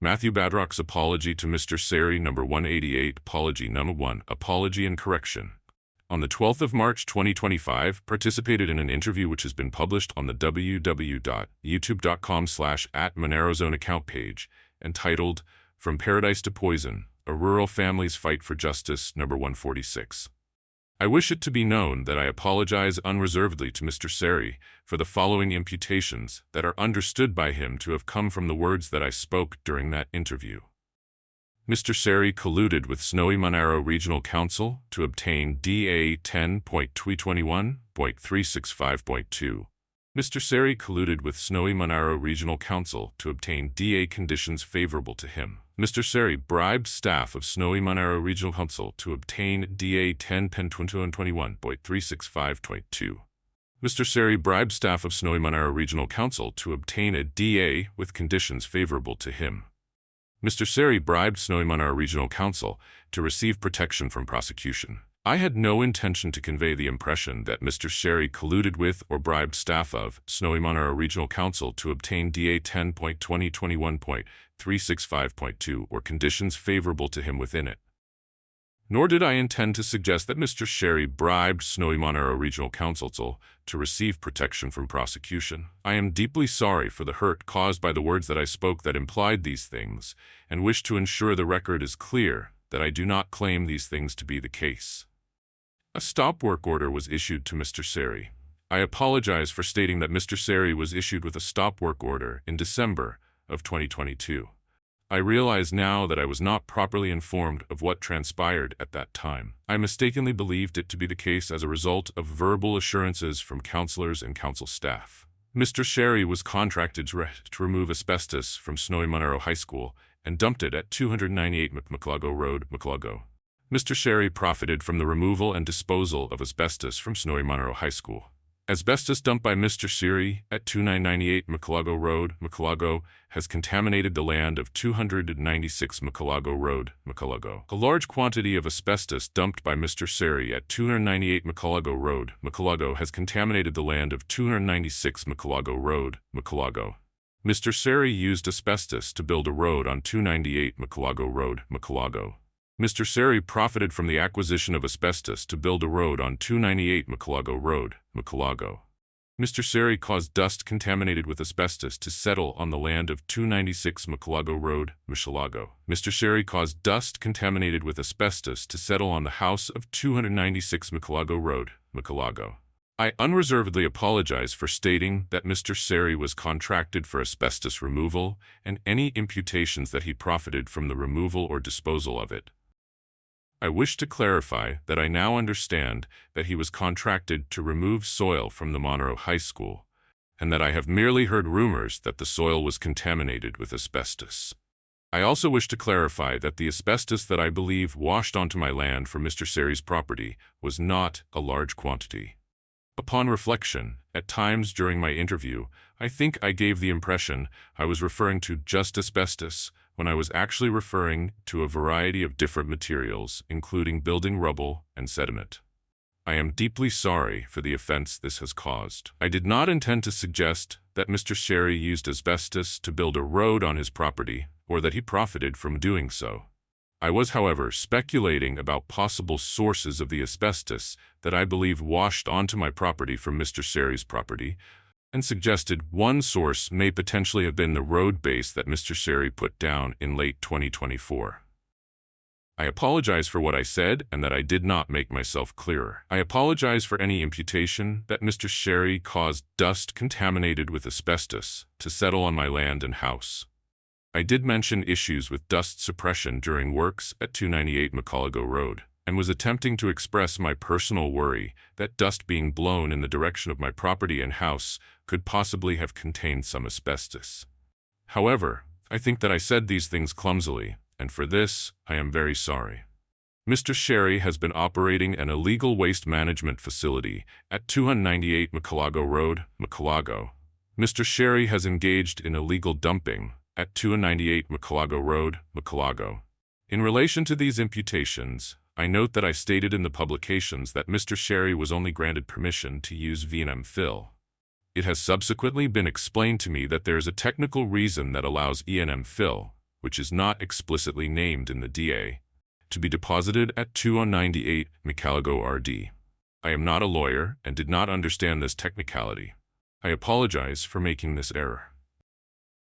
Mathew Badrock's apology to Mr. Scerri, number 188, apology number 1, apology and correction. On the 12th of March 2025, participated in an interview which has been published on the www.youtube.com/@MonaroZone account page, entitled From Paradise to Poison, A Rural Family's Fight for Justice, number 146. I wish it to be known that I apologize unreservedly to Mr. Scerri for the following imputations that are understood by him to have come from the words that I spoke during that interview. Mr. Scerri colluded with Snowy Monaro Regional Council to obtain DA 10.221.365.2. Mr. Scerri colluded with Snowy Monaro Regional Council to obtain DA conditions favorable to him. Mr. Scerri bribed staff of Snowy Monaro Regional Council to obtain DA 10.221.365.2. Mr. Scerri bribed staff of Snowy Monaro Regional Council to obtain a DA with conditions favorable to him. Mr. Scerri bribed Snowy Monaro Regional Council to receive protection from prosecution. I had no intention to convey the impression that Mr. Scerri colluded with or bribed staff of Snowy Monaro Regional Council to obtain DA 10.2021.365.2 or conditions favorable to him within it. Nor did I intend to suggest that Mr. Scerri bribed Snowy Monaro Regional Council to receive protection from prosecution. I am deeply sorry for the hurt caused by the words that I spoke that implied these things, and wish to ensure the record is clear that I do not claim these things to be the case. A stop work order was issued to Mr. Scerri. I apologize for stating that Mr. Scerri was issued with a stop work order in December of 2022. I realize now that I was not properly informed of what transpired at that time. I mistakenly believed it to be the case as a result of verbal assurances from councillors and council staff. Mr. Scerri was contracted to remove asbestos from Snowy Monaro High School and dumped it at 298 McClugo Road, McClugo. Mr. Scerri profited from the removal and disposal of asbestos from Snowy Monaro High School. Asbestos dumped by Mr. Scerri at 2998 McClugo Road, McClugo, has contaminated the land of 296 McClugo Road, McClugo. A large quantity of asbestos dumped by Mr. Scerri at 298 McClugo Road, McClugo, has contaminated the land of 296 McClugo Road, McClugo. Mr. Scerri used asbestos to build a road on 298 McClugo Road, McClugo. Mr. Scerri profited from the acquisition of asbestos to build a road on 298 McClugo Road, McClugo. Mr. Scerri caused dust contaminated with asbestos to settle on the land of 296 McClugo Road, McClugo. Mr. Scerri caused dust contaminated with asbestos to settle on the house of 296 McClugo Road, McClugo. I unreservedly apologize for stating that Mr. Scerri was contracted for asbestos removal and any imputations that he profited from the removal or disposal of it. I wish to clarify that I now understand that he was contracted to remove soil from the Monaro High School, and that I have merely heard rumors that the soil was contaminated with asbestos. I also wish to clarify that the asbestos that I believe washed onto my land from Mr. Scerri's property was not a large quantity. Upon reflection, at times during my interview, I think I gave the impression I was referring to just asbestos, when I was actually referring to a variety of different materials, including building rubble and sediment. I am deeply sorry for the offense this has caused. I did not intend to suggest that Mr. Scerri used asbestos to build a road on his property, or that he profited from doing so. I was, however, speculating about possible sources of the asbestos that I believe washed onto my property from Mr. Scerri's property, and suggested one source may potentially have been the road base that Mr. Scerri put down in late 2024. I apologize for what I said and that I did not make myself clearer. I apologize for any imputation that Mr. Scerri caused dust contaminated with asbestos to settle on my land and house. I did mention issues with dust suppression during works at 298 McClugo Road, and was attempting to express my personal worry that dust being blown in the direction of my property and house could possibly have contained some asbestos. However, I think that I said these things clumsily, and for this, I am very sorry. Mr. Scerri has been operating an illegal waste management facility at 298 McClugo Road, McClugo. Mr. Scerri has engaged in illegal dumping at 298 McClugo Road, McClugo. In relation to these imputations, I note that I stated in the publications that Mr. Scerri was only granted permission to use V&M fill. It has subsequently been explained to me that there is a technical reason that allows E&M fill, which is not explicitly named in the DA, to be deposited at 298 Macalago RD. I am not a lawyer and did not understand this technicality. I apologize for making this error.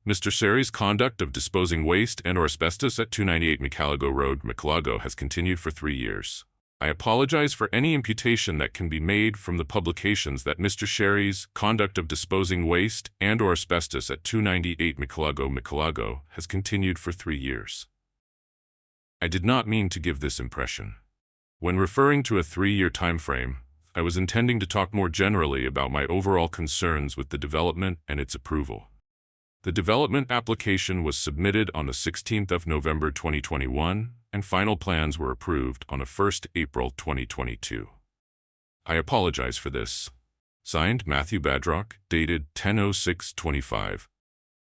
Mr. Scerri's conduct of disposing waste and/or asbestos at 298 Macalago Road, Macalago, has continued for 3 years. I apologize for any imputation that can be made from the publications that Mr. Scerri's conduct of disposing waste and/or asbestos at 298 Macalago has continued for 3 years. I did not mean to give this impression. When referring to a 3-year time frame, I was intending to talk more generally about my overall concerns with the development and its approval. The development application was submitted on the 16th of November 2021, and final plans were approved on the 1st April 2022. I apologize for this. Signed, Mathew Badrock, dated 10/06/25,